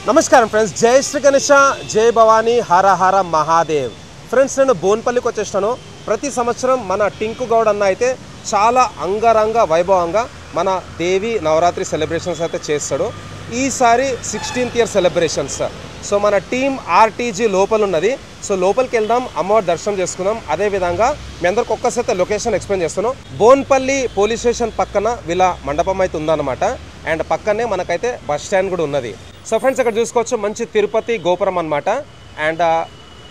నమస్కారం ఫ్రెండ్స్, జై శ్రీ గణేష, జై భవానీ, హర హర మహాదేవ్. ఫ్రెండ్స్, నేను బోన్పల్లికి వచ్చేసాను. ప్రతి సంవత్సరం మన టింకు గౌడ్ అన్న అయితే చాలా అంగరంగ వైభవంగా మన దేవి నవరాత్రి సెలబ్రేషన్స్ అయితే చేస్తాడు. ఈసారి 16th ఇయర్ సెలబ్రేషన్స్. సో మన టీం ఆర్టీజీ లోపల ఉన్నది. సో లోపలికి వెళ్దాం, అమ్మవారి దర్శనం చేసుకుందాం. అదేవిధంగా మీ అందరికి ఒక్కసారి లొకేషన్ ఎక్స్ప్లెయిన్ చేస్తాను. బోన్పల్లి పోలీస్ స్టేషన్ పక్కన వీళ్ళ మండపం అయితే ఉందన్నమాట. అండ్ పక్కనే మనకైతే బస్ స్టాండ్ కూడా ఉన్నది. సో ఫ్రెండ్స్, ఇక్కడ చూసుకోవచ్చు మంచి తిరుపతి గోపురం అనమాట. అండ్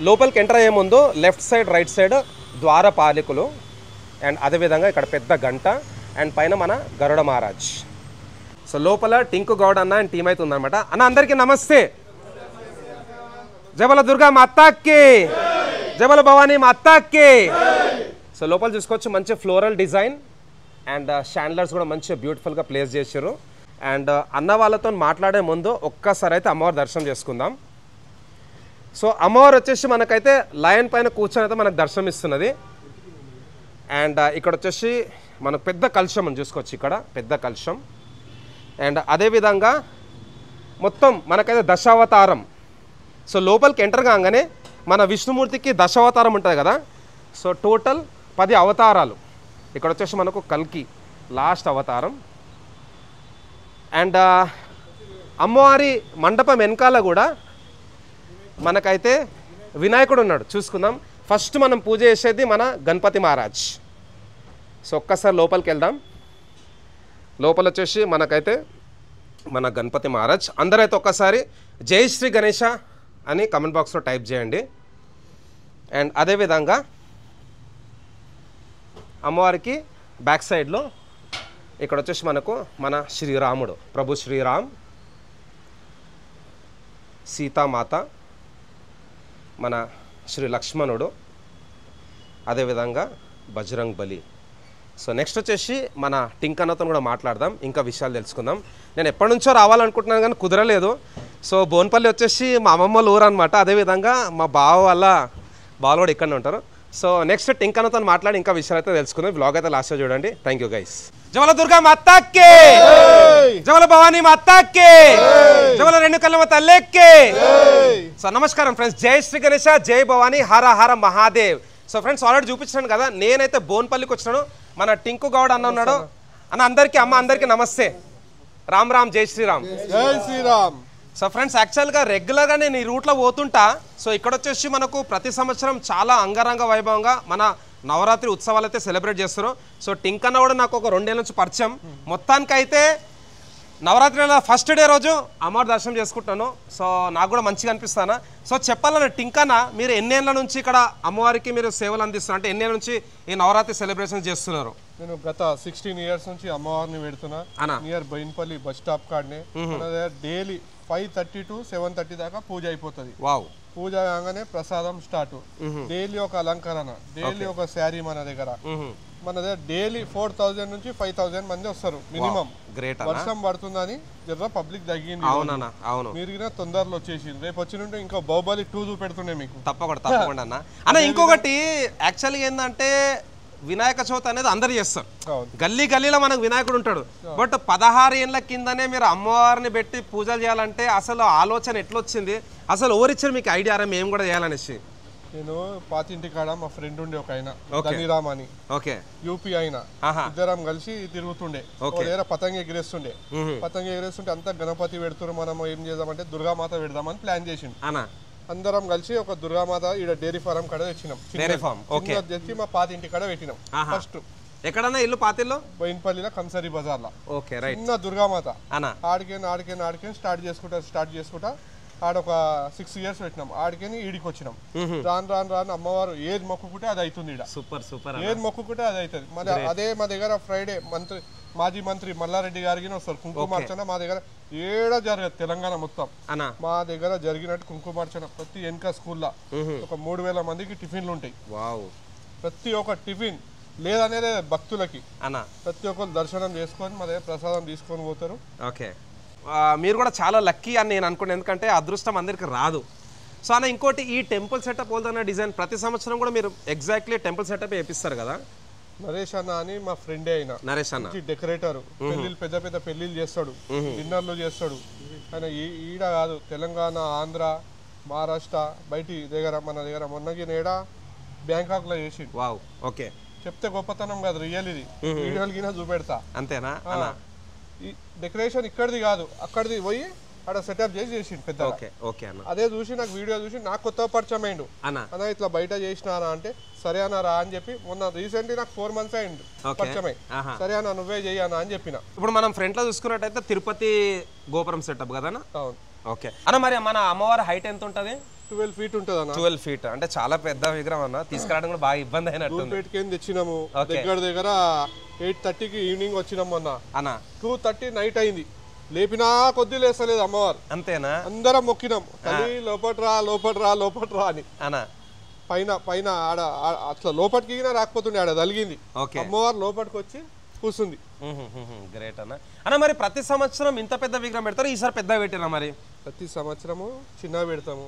లోపలికి ఎంటర్ అయ్యే ముందు లెఫ్ట్ సైడ్ రైట్ సైడ్ ద్వారపాలికులు. అండ్ అదేవిధంగా ఇక్కడ పెద్ద గంట అండ్ పైన మన గరుడ మహారాజ్. సో లోపల టింకు గౌడ్ అన్న అండ్ టీం అయితే ఉందన్నమాట. అన్న అందరికీ నమస్తే. జబల దుర్గా మాతాకి, జబల భవానీ మాతాకి. సో లోపల చూసుకోవచ్చు మంచి ఫ్లోరల్ డిజైన్ అండ్ షాండ్లర్స్ కూడా మంచిగా బ్యూటిఫుల్గా ప్లేస్ చేశారు. అండ్ అన్న వాళ్ళతో మాట్లాడే ముందు ఒక్కసారి అయితే అమ్మవారి దర్శనం చేసుకుందాం. సో అమ్మవారు వచ్చేసి మనకైతే లయన్ పైన కూర్చొని అయితే మనకు దర్శనం ఇస్తున్నది. అండ్ ఇక్కడ వచ్చేసి మనకు పెద్ద కలశం అని చూసుకోవచ్చు, ఇక్కడ పెద్ద కలశం. అండ్ అదేవిధంగా మొత్తం మనకైతే దశావతారం. సో లోపలికి ఎంటర్ కాగానే మన విష్ణుమూర్తికి దశావతారం ఉంటుంది కదా. సో టోటల్ 10 అవతారాలు. ఇక్కడ వచ్చేసి మనకు కల్కి లాస్ట్ అవతారం. అండ్ అమ్మవారి మండపం వెనకాల కూడా మనకైతే వినాయకుడు ఉన్నాడు, చూసుకుందాం. ఫస్ట్ మనం పూజ చేసేది మన గణపతి మహారాజ్. సో ఒక్కసారి లోపలికి వెళ్దాం. లోపల వచ్చేసి మనకైతే మన గణపతి మహారాజ్. అందరైతే ఒక్కసారి జై శ్రీ గణేష అని కమెంట్ బాక్స్లో టైప్ చేయండి. అండ్ అదేవిధంగా అమ్మవారికి బ్యాక్ సైడ్లో ఇక్కడ వచ్చేసి మనకు మన శ్రీరాముడు, ప్రభు శ్రీరామ్, సీతామాత, మన శ్రీ లక్ష్మణుడు, అదేవిధంగా బజరంగ్ బలి. సో నెక్స్ట్ వచ్చేసి మన టింకన్నతో కూడా మాట్లాడదాం, ఇంకా విషయాలు తెలుసుకుందాం. నేను ఎప్పటి నుంచో రావాలనుకుంటున్నాను కానీ కుదరలేదు. సో బోన్పల్లి వచ్చేసి మా అమ్మమ్మ ఊరు అనమాట. అదేవిధంగా మా బావ వాళ్ళ బావలు కూడా ఇక్కడనే ఉంటారు. సో నెక్స్ట్ టింకన్నతో మాట్లాడి ఇంకా విషయాలు అయితే తెలుసుకుందాం. వ్లాగ్ అయితే లాస్ట్ చూడండి. Thank you guys. జవల దుర్గా మాతాకి, జవల భవానీ మాతాకి, జవల రేణుకల్లమ్మ తల్లికి. సో నమస్కారం ఫ్రెండ్స్, జై శ్రీ గణేష, జై భవానీ, హర హర మహాదేవ్. సో ఫ్రెండ్స్, ఆల్రెడీ చూపించాను కదా, నేనైతే బోన్పల్లికి వచ్చినాను. మన టింకు గౌడ్ అన్న ఉన్నాడు. అన్న అందరికీ, అమ్మ అందరికీ నమస్తే. రామ్ రామ్, జై శ్రీరామ్. జై శ్రీరామ్. సో ఫ్రెండ్స్, యాక్చువల్గా రెగ్యులర్గా నేను ఈ రూట్లో పోతుంటా. సో ఇక్కడ వచ్చేసి మనకు ప్రతి సంవత్సరం చాలా అంగరంగ వైభవంగా మన నవరాత్రి ఉత్సవాలు అయితే సెలబ్రేట్ చేస్తారు. సో టింకన్న కూడా నాకు ఒక 2 ఏళ్ళ నుంచి పరిచయం. మొత్తానికైతే నవరాత్రి ఫస్ట్ డే రోజు అమ్మవారి దర్శనం చేసుకుంటాను. సో నాకు కూడా మంచిగా అనిపిస్తాను. సో చెప్పాలన్న టింకన్న, మీరు ఎన్నేళ్ళ నుంచి ఇక్కడ అమ్మవారికి మీరు సేవలు అందిస్తున్నారు? అంటే ఎన్నేళ్ళ నుంచి ఈ నవరాత్రి సెలబ్రేషన్ చేస్తున్నారు? నేను గత 16 ఇయర్స్ నుంచి అమ్మవారిని పెడుతున్నా. నియర్ బోయిన్పల్లి బస్ స్టాప్ కాడనే. డైలీ 5:30 to 7:30 దాకా పూజ అయిపోతుంది. వావ్. పూజ కాగానే ప్రసాదం స్టార్ట్. డైలీ ఒక అలంకరణ, డైలీ ఒక శారీ. మన దగ్గర డైలీ 4000 నుంచి 5000 మంది వస్తారు మినిమం. గ్రేట్. వర్షం పడుతుందని జర పబ్లిక్ తగ్గింది. అవును, మీరు తొందరలో వచ్చేసింది. రేపు వచ్చినుంటే ఇంకా బాహుబలి 2 చూపెడుతుండే మీకు. తప్పకుండా అన్న. ఇంకొకటి యాక్చువల్గా ఏంటంటే వినాయక చవితి అనేది అందరు చేస్తారు. గల్లీ గల్లీలో మనకు వినాయకుడు ఉంటాడు. బట్ 16 ఏళ్ళ కిందనే మీరు అమ్మవారిని పెట్టి పూజలు చేయాలంటే అసలు ఆలోచన ఎట్లొచ్చింది? అసలు ఎవరిచ్చారు మీకు ఐడియా మేము కూడా చేయాలనేసి? నేను పాతింటి కాడ మా ఫ్రెండ్ ఉండే ఒక ఆయన ధనిరామ్ అని, యూపీ అయినా, ఇద్దరం కలిసి తిరుగుతుండే. దగ్గర పతంగి ఎగిరేస్తుండే. పతంగి ఎగిరేస్తుంటే అంతా గణపతి పెడుతున్నారు. మనం ఏం చేద్దామంటే దుర్గామాత పెడదామని ప్లాన్ చేసిండు. అందరం కలిసి ఒక దుర్గామాత ఈడ డైరీ ఫారం కాడ తెచ్చినాం. తెచ్చి మా పాతింటి కాడ పెట్టినాం. ఫస్ట్ ఎక్కడన్నా ఇల్లు పాతిల్లో బోయిన్పల్లిలో కంసరి బజార్ లో చిన్న దుర్గామాత. ఆడికే స్టార్ట్ చేసుకుంటా ఆడొక 6 ఇయర్స్ పెట్టినాం. ఆడికని ఈడికి వచ్చినాం. రాను అమ్మవారు ఏది మొక్కుకుంటే అది అవుతుంది. సూపర్. ఏది మొక్కుకుంటే అది అవుతుంది. మరి అదే మా దగ్గర ఫ్రైడే మాజీ మంత్రి మల్లారెడ్డి గారికి వస్తారు కుంకుమార్చన. మా దగ్గర జరగదు తెలంగాణ మొత్తం. మా దగ్గర జరిగినట్టు కుంకుమార్చన ప్రతి వెనక స్కూల్లో ఒక 3000 మందికి టిఫిన్లు ఉంటాయి. ప్రతి ఒక్క టిఫిన్ లేదనేది భక్తులకి. ప్రతి ఒక్కరు దర్శనం చేసుకొని మా దగ్గర ప్రసాదం తీసుకొని పోతారు. మీరు కూడా చాలా లక్కీ అని నేను అనుకున్నాను, ఎందుకంటే అదృష్టం అందరికి రాదు. సో అన్న ఇంకోటి, ఈ టెంపుల్ సెటప్ పోల్దన్న డిజైన్ ప్రతి సంవత్సరం కూడా మీరు ఎగ్జాక్ట్లీ టెంపుల్ సెటప్ వేపిస్తారు కదా? నరేష్ అన్న అని మా ఫ్రెండే అయినా, నరేష్ అన్న డెకరేటర్. పెళ్లిళ్ళు పెద్ద పెళ్లిళ్ళు చేస్తాడు, డిన్నర్లు చేస్తాడు. ఆయన ఈడ కాదు, తెలంగాణ, ఆంధ్ర, మహారాష్ట్ర, బయటి దగ్గర మన దగ్గర మొన్నకి నేడా బ్యాంకాక్లో చేసి. Wow, okay. చెప్తే గొప్పతనం కాదు, రియల్ ఇది. వీడియోలు కింద చూపెడతా. అంతేనా? ఈ డెకరేషన్ ఇక్కడిది కాదు, అక్కడిది పోయి అక్కడ సెటప్ చేసిండు పెద్ద. అదే చూసి నాకు వీడియో చూసి నాకు కొత్త పరిచయం అయిండు. అన్న ఇట్లా బయట చేసినారా అంటే సరే అన్నారా అని చెప్పి మొన్న రీసెంట్లీ నాకు 4 months అయిండు పరిచయం అయ్యి. సరే అన్న నువ్వే చెయ్యనా అని చెప్పిన. ఇప్పుడు మనం ఫ్రంట్ లో చూసుకున్నట్టయితే తిరుపతి గోపురం సెటప్ కదా? అవును. ఓకే అన్న, మరి మన అమ్మవారి హైట్ ఎంత ఉంటుంది? 12 feet ఉంటుంది అన్న. 12 feet అంటే చాలా పెద్ద విగ్రహం అన్న, తీసుకురావడం కూడా బాగా ఇబ్బంది అయినట్టు. తెచ్చినాము దగ్గర 8:30కి ఈవినింగ్ వచ్చినాం మొన్న అన్న. 2:30 నైట్ అయింది. లేపినా కొద్ది లేస్తలేదు అమ్మవారు. అంతేనా? అందరం మొక్కినాం, తల్లి లోపట్రా లోపట్రా లోపట్రా అని. అన్న పైన పైన ఆడ అట్లా లోపలికి రాకపోతుండే, ఆడ తలిగింది. అమ్మవారు లోపలికి వచ్చి కూర్చుంది. గ్రేట్ అన్న. అన్న మరి ప్రతి సంవత్సరం ఇంత పెద్ద విగ్రహం పెడతారు, ఈసారి పెద్ద పెట్టినా? మరి ప్రతి సంవత్సరము చిన్నగా పెడతాము.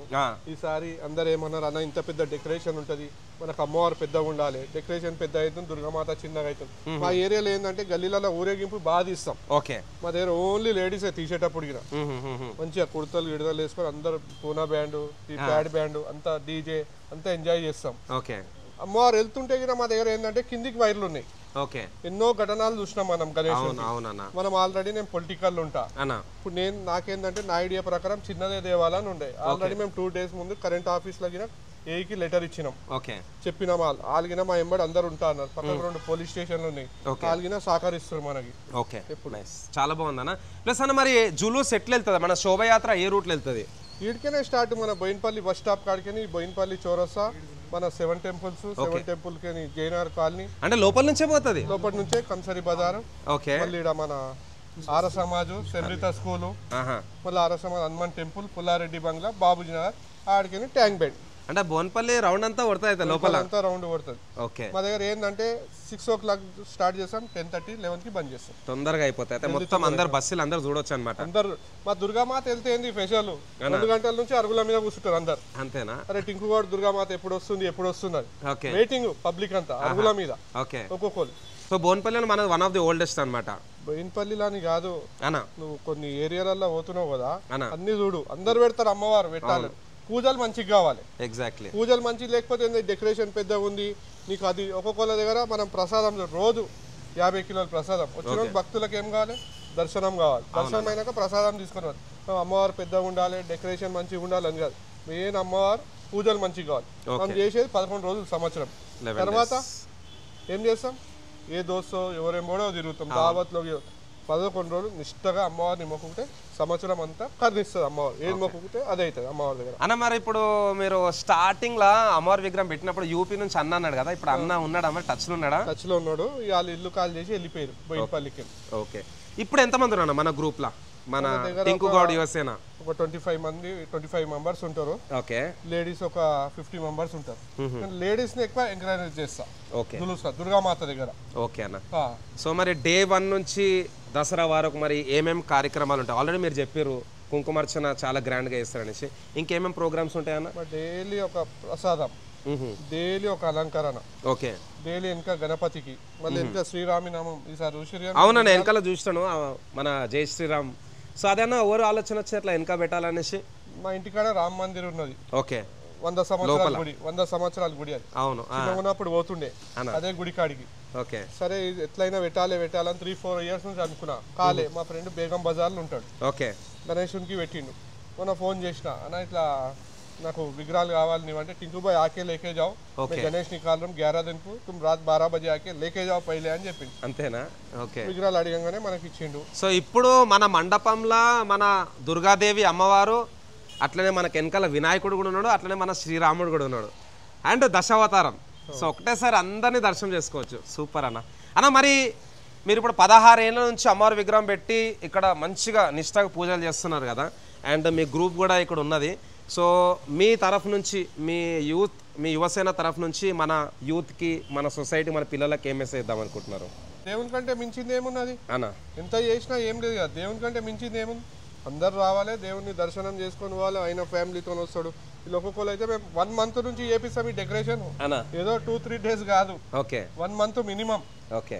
ఈసారి అందరు ఏమన్నారు అన్న ఇంత పెద్ద డెకరేషన్ ఉంటది, మనకు అమ్మవారు పెద్దగా ఉండాలి, డెకరేషన్ పెద్ద అవుతుంది, దుర్గామాత చిన్నగా అవుతుంది. మా ఏరియాలో ఏంటంటే గల్లీలలో ఊరేగింపు బాగా తీస్తాం. ఓకే. మా దగ్గర ఓన్లీ లేడీసే తీసేటప్పుడు మంచిగా కుర్తలు విడుదల వేసుకొని అందరు పూనా బ్యాండ్, ఈ ప్యాడ్ బ్యాండ్ అంతా డీజే అంతా ఎంజాయ్ చేస్తాం. ఓకే. అమ్మవారు వెళ్తుంటే మా దగ్గర ఏంటంటే కిందికి వైర్లు ఉన్నాయి. ఓకే. ఎన్నో ఘటనలు చూసినాం మనం గణేష్. మనం ఆల్రెడీ నేను పొలిటికల్ ఉంటా. ఇప్పుడు నాకేందంటే నా ఐడియా ప్రకారం చిన్నదే దేవాలని ఉండే. ఆల్రెడీ మేము 2 days ముందు కరెంట్ ఆఫీస్ లో ఏకి లెటర్ ఇచ్చినాం. చెప్పినాం వాళ్ళగిన మా ఎంబడి అందరు ఉంటా అన్నారు. పక్కన 2 పోలీస్ స్టేషన్లు ఉన్నాయి, వాళ్ళగిన సహకరిస్తారు మనకి. చాలా బాగుంది అన్న. ప్లస్ అన్న మరి జులూస్ ఎట్లా వెళ్తుంది, మన శోభయాత్ర ఏ రూట్ లో వెళ్తుంది? వీడికనే స్టార్ట్, మన బోయిన్పల్లి బస్ స్టాప్ కాడికి బోయిన్పల్లి చౌరస్తా, మన 7 temples, 7 temple కి జైనగర్ కాలనీ అంటే లోపల నుంచే పోతుంది. లోపల నుంచే కంసరి బజార్, మళ్ళీ మన ఆర్య సమాజు, సెంబ్రిత స్కూలు, మళ్ళీ ఆర్య సమాజ్, హనుమాన్ టెంపుల్, పుల్లారెడ్డి బంగ్లా, బాబుజీ నగర్, ఆడికి ట్యాంక్ బండ్. అంటే బోన్పల్లి రౌండ్ అంతా కొడుతుంది, లోపల అంతా రౌండ్ కొడుతుంది. ఓకే. మా దగ్గర ఏంటంటే 6 o'clock స్టార్ట్ చేస్తాం, 10:30, 11కి బంద్ చేస్తాం. తొందరగా అయిపోతాయి మొత్తం, అందరు బస్సులు అందరు చూడొచ్చు అనమాట. అందరు మా దుర్గామాత వెళ్తే ఏంది స్పెషల్, 2 గంటల నుంచి అరుగుల మీద కూర్చుంటారు అందరు. అంతేనా? అరే టింకువాడు దుర్గామాత ఎప్పుడు వస్తుంది వెయిటింగ్ పబ్లిక్ అంతా అరుగుల మీద. ఓకే. ఒక్కొక్కరు. సో బోన్పల్లి మన వన్ ఆఫ్ ది ఓల్డెస్ట్ అనమాట. బోయిన్పల్లిలోని కాదు అన్న, నువ్వు కొన్ని ఏరియాలలో పోతున్నావు కదా, అన్ని చూడు, అందరు పెడతారు అమ్మవారు పెట్టాలి. పూజలు మంచిగా కావాలి. ఎగ్జాక్ట్లీ. పూజలు మంచిగా లేకపోతే డెకరేషన్ పెద్దగా ఉంది నీకు, అది ఒక్కొక్కళ్ళ దగ్గర మనం ప్రసాదం రోజు 50 కిలోల ప్రసాదం వచ్చిన భక్తులకు ఏం కావాలి, దర్శనం కావాలి. దర్శనం అయినాక ప్రసాదం తీసుకొని అమ్మవారు పెద్దగా ఉండాలి, డెకరేషన్ మంచిగా ఉండాలి అని కాదు, మెయిన్ అమ్మవారు పూజలు మంచిగా కావాలి. మనం చేసేది 11 రోజులు సంవత్సరం. తర్వాత ఏం చేస్తాం, ఏ దోస్తో ఎవరేమోడో తిరుగుతాం, దావత్లో 11 రోజులు నిష్టగా అమ్మవారిని మొక్కుకుంటే సంవత్సరం అంతా కర్ణిస్తుంది అమ్మవారు. ఏది మొక్కుకుంటే అదే అవుతుంది అమ్మవారి దగ్గర. అన్న మరి ఇప్పుడు మీరు స్టార్టింగ్ లా అమ్మవారి విగ్రహం పెట్టినప్పుడు యూపీ నుంచి అన్న అన్నాడు కదా, ఇప్పుడు అన్న ఉన్నాడా మరి, టచ్ లో ఉన్నాడా? టచ్ లో ఉన్నాడు. వాళ్ళు ఇల్లు కాల్ చేసి వెళ్ళిపోయారు బోయిన్పల్లికి. ఓకే. ఇప్పుడు ఎంతమంది ఉన్నా మన గ్రూప్ లా, మన టింకు గౌడ్ యువసేన? ఒక 25 members ఉంటారు. ఓకే. లేడీస్ ఒక 50 members ఉంటారు. లేడీస్ ని ఎక్కువ ఎంకరేజ్ చేస్తా. ఓకే. దుర్గామాత దగ్గర. ఓకే అన్న. సో మరి Day 1 నుంచి దసరా వరకు మరి ఏమేమి కార్యక్రమాలు ఉంటాయి? ఆల్రెడీ మీరు చెప్పారు కుంకుమార్చన చాలా గ్రాండ్ గా చేస్తారనేసి, ఇంకేమేమి ప్రోగ్రామ్స్ ఉంటాయన్న? డైలీ ఒక ప్రసాదం, డైలీ ఒక అలంకరణ. ఓకే. డైలీ వెనక గణపతికి, మళ్ళీ వెనక శ్రీరామినామం. ఈసారి అవునన్న వెనకాల చూస్తాను మన జై శ్రీరామ్. సో అదేనా ఎవరు ఆలోచన వచ్చి అట్లా వెనక పెట్టాలనేసి? మా ఇంటికాడ రామ మందిర్ ఉన్నది. ఓకే. 100 సంవత్సరాల గుడి, 100 సంవత్సరాల గుడి అది. అవును. ఉన్నప్పుడు పోతుండే అదే గుడి కాడికి. ఓకే. సరే ఎట్లయినా పెట్టాలని 3-4 years నుంచి అనుకున్నా, కాలే. మా ఫ్రెండ్ బేగం బజార్ లో ఉంటాడు. ఓకే. గణేశునికి పెట్టిండు. మొన్న ఫోన్ చేసిన, అన్న ఇట్లా నాకు విగ్రహాలు కావాలి నీవంటే, టింకు భాయ్ ఆకే లేకే జాओ, గణేష్ నికాలం 11 दिन को तुम रात 12 बजे आके लेके जाओ पहले అని చెప్పిండు. అంతేనా? ఓకే. విగ్రహాలు అడిగంగానే మనకి ఇచ్చిండు. సో ఇప్పుడు మన మండపంలో మన దుర్గాదేవి అమ్మవారు, అట్లనే మనకి వెనకాల వినాయకుడు కూడా ఉన్నాడు, అట్లనే మన శ్రీరాముడు కూడా ఉన్నాడు, అండ్ దశావతారం. సో ఒకటేసారి అందరినీ దర్శనం చేసుకోవచ్చు. సూపర్ అన్న. అన్న మరి మీరు ఇప్పుడు 16 ఏళ్ళ నుంచి అమ్మవారి విగ్రహం పెట్టి ఇక్కడ మంచిగా నిష్టగా పూజలు చేస్తున్నారు కదా, అండ్ మీ గ్రూప్ కూడా ఇక్కడ ఉన్నది. సో మీ తరఫు నుంచి, మీ యువసేన తరఫు నుంచి మన యూత్కి, మన సొసైటీ, మన పిల్లలకి ఏం మెసేజ్ ఇద్దాం అనుకుంటున్నారు? దేవుని కంటే మించింది ఏమున్నది అన్న? ఎంత చేసినా ఏం లేదు కదా, దేవుని కంటే మించింది ఏముంది. అందరు రావాలి, దేవుని దర్శనం చేసుకుని వాళ్ళు, ఆయన ఫ్యామిలీతో వస్తాడు. వీళ్ళు ఒక్కొక్కరు అయితే మేము 1 month నుంచి చేపిస్తాం ఈ డెకరేషన్. ఏదో 2-3 days కాదు, okay, 1 month minimum. Okay.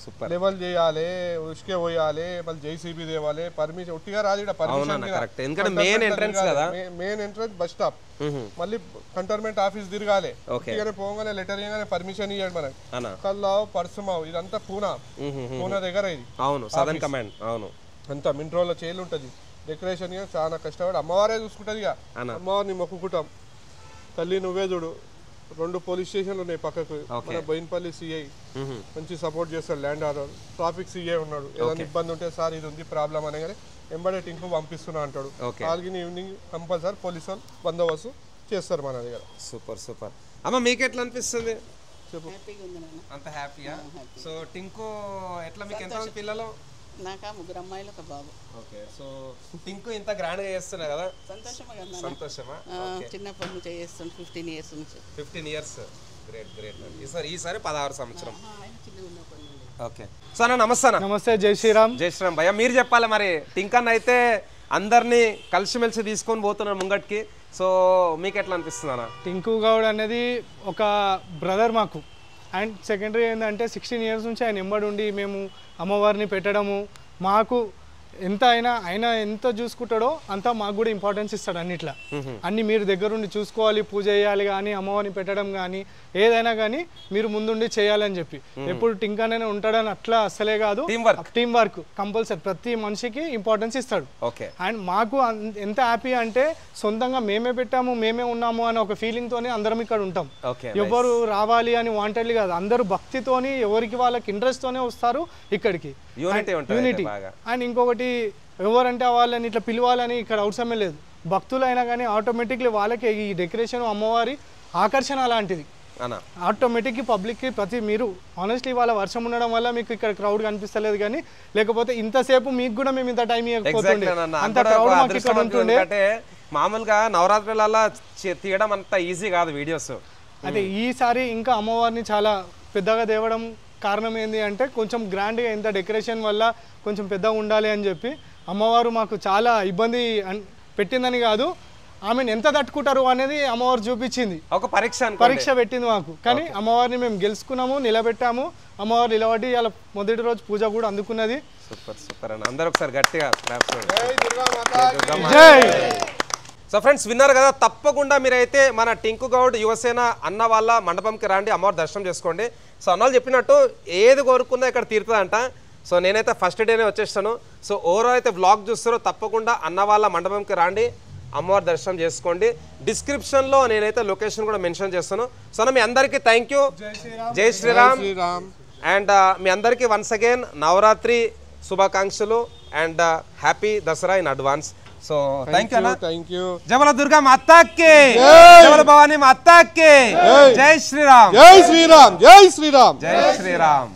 Super. Level చేయాలి, ఉష్కే పోయాలి, మళ్ళీ జేసీబీ తేవాలి, పర్మిషన్ ఒట్టిగా రాదు ఇక్కడ. పర్మిషన్ కరెక్ట్, ఎందుకంటే మెయిన్ ఎంట్రన్స్ కదా, మెయిన్ ఎంట్రన్స్ బస్ స్టాప్, మళ్ళీ కంటోన్మెంట్ ఆఫీస్ తిరగాలి. ఒట్టిగానే పోగానే లెటర్ ఇవ్వగానే పర్మిషన్ ఇవ్వండి మనకి. కల్లావు పర్సుమావు ఇదంతా పూనా దగ్గర ఇది. అవును, సదర్న్ కమాండ్. అవును, అంతా మింట్రోలో చేలు ఉంటుంది. డెకరేషన్ చాలా కష్టపడి అమ్మవారే చూసుకుంటది. ఇక అమ్మవారిని మొక్కుకుంటాం. తల్లి నువ్వే చూడు, 2 పోలీస్ స్టేషన్లు ఉన్నాయి పక్కకు. మన బోయినపల్లి సిఐ మంచి సపోర్ట్ చేస్తాడు, ల్యాండ్ ఆర్డర్. ట్రాఫిక్ సిఐ ఉన్నాడు, ఏదైనా ఇబ్బంది ఉంటే సార్ ఇది ఉంది ప్రాబ్లం అనగానే ఎంబడే టింకు పంపిస్తున్నా అంటాడు. వాళ్ళకి ఈవినింగ్ కంపల్సరీ పోలీసు వాళ్ళు బందోబస్తు చేస్తారు మన దగ్గర. Super super. అమ్మ మీకు ఎట్లా అనిపిస్తుంది? చెప్పు. అంత హ్యాపీయా? సో టింకు ఎట్లా, మీకు ఎంతమంది పిల్లలు? నాకు 3 అమ్మాయిలు, 1 బాబు. ఓకే, సో టింకు ఇంత గ్రాండ్ గా చేస్తున్నా కదా, సంతోషమా? చిన్నప్పటి నుంచి చేస్తాను, 15 ఇయర్స్ నుంచి. 15 ఇయర్స్, గ్రేట్ గ్రేట్. ఈసారి 16 సంవత్సరం. ఓకే, సో అన్న నమస్తే. నమస్తే, జై శ్రీరామ్. జై శ్రీరామ్ భయ్య. మీరు చెప్పాలి మరి, టింకన్ అయితే అందరినీ కలిసిమెలిసి తీసుకొని పోతున్నారు ముంగట్కి. సో మీకు ఎట్లా అనిపిస్తుంది అన్న? టింకు గౌడ్ అనేది ఒక బ్రదర్ మాకు. అండ్ సెకండరీ ఏంటంటే 16 ఇయర్స్ నుంచి ఆయన ఎంబడి ఉండి మేము అమ్మవారిని పెట్టడము. మాకు ఎంత ఆయన ఎంత చూసుకుంటాడో అంతా మాకు కూడా ఇంపార్టెన్స్ ఇస్తాడు అన్నిట్లా. అన్ని మీరు దగ్గరుండి చూసుకోవాలి, పూజ చేయాలి కానీ, అమ్మవారిని పెట్టడం కానీ, ఏదైనా కానీ మీరు ముందుండి చేయాలని చెప్పి ఎప్పుడు టింకన్ అనే ఉంటాడని అట్లా అస్సలే కాదు. టీం వర్క్ కంపల్సరీ, ప్రతి మనిషికి ఇంపార్టెన్స్ ఇస్తాడు. అండ్ మాకు ఎంత హ్యాపీ అంటే సొంతంగా మేమే పెట్టాము, మేమే ఉన్నాము అని ఒక ఫీలింగ్ తోనే అందరం ఇక్కడ ఉంటాం. ఎవరు రావాలి అని వాంటెడ్లీ కాదు, అందరూ భక్తితోని ఎవరికి వాళ్ళకి ఇంట్రెస్ట్ తోనే వస్తారు ఇక్కడికి. యూనిటీ. అండ్ ఇంకొకటి, ఎవరంటే వాళ్ళని ఇట్లా పిలవాలని ఇక్కడ అవసరమే లేదు. భక్తులైనా కానీ ఆటోమేటిక్లీ వాళ్ళకి ఈ డెకరేషన్ అమ్మవారి ఆకర్షణ అలాంటిది. ఆటోమేటిక్గా పబ్లిక్కి మీరు ఆనెస్ట్లీ వాళ్ళ వర్షం ఉండడం వల్ల మీకు ఇక్కడ క్రౌడ్ కనిపిస్తలేదు, కానీ లేకపోతే ఇంతసేపు మీకు కూడా మేము ఇంత టైం ఇవ్వకపోతుండే, అంత క్రౌడ్ మాకు ఇక్కడ ఉంటుండే. మామూలుగా నవరాత్రులలో తీయడం అంత ఈజీ కాదు వీడియోస్. అయితే ఈసారి ఇంకా అమ్మవారిని చాలా పెద్దగా తేవడం కారణం ఏంటి అంటే, కొంచెం గ్రాండ్గా ఇంత డెకరేషన్ వల్ల కొంచెం పెద్దగా ఉండాలి అని చెప్పి అమ్మవారు మాకు చాలా ఇబ్బంది పెట్టిందని కాదు, ఆమెను ఎంత తట్టుకుంటారు అనేది అమ్మవారు చూపించింది. ఒక పరీక్ష పెట్టింది మాకు. కానీ అమ్మవారిని మేము గెలుచుకున్నాము, నిలబెట్టాము. అమ్మవారు నిలబడి ఇలా మొదటి రోజు పూజ కూడా అందుకున్నది. సూపర్ సూపర్ అన్న, అందరూ ఒకసారి గట్టిగా. సో ఫ్రెండ్స్ విన్నారు కదా, తప్పకుండా మీరైతే మన టింకు గౌడ్ యువసేన అన్న వాళ్ళ మండపంకి రండి, అమ్మవారి దర్శనం చేసుకోండి. సో అన్నవాళ్ళు చెప్పినట్టు ఏది కోరుకున్నా ఇక్కడ తీరుతుందంట. సో నేనైతే ఫస్ట్ డేనే వచ్చేస్తాను. సో ఓవరాల్ అయితే వ్లాగ్ చూస్తారో తప్పకుండా అన్న వాళ్ళ మండపంకి రండి, అమ్మవారి దర్శనం చేసుకోండి. డిస్క్రిప్షన్లో నేనైతే లొకేషన్ కూడా మెన్షన్ చేస్తాను. సో మీ అందరికీ థ్యాంక్ యూ, జై శ్రీరామ్. అండ్ మీ అందరికీ వన్స్ అగైన్ నవరాత్రి శుభాకాంక్షలు and happy Dasara in advance. So thank you. జబల దుర్గా మాతాకి, జబల భవానీ మాతాకి. జై శ్రీరామ్, జై శ్రీరామ్, జై శ్రీరామ్, జై శ్రీరామ్.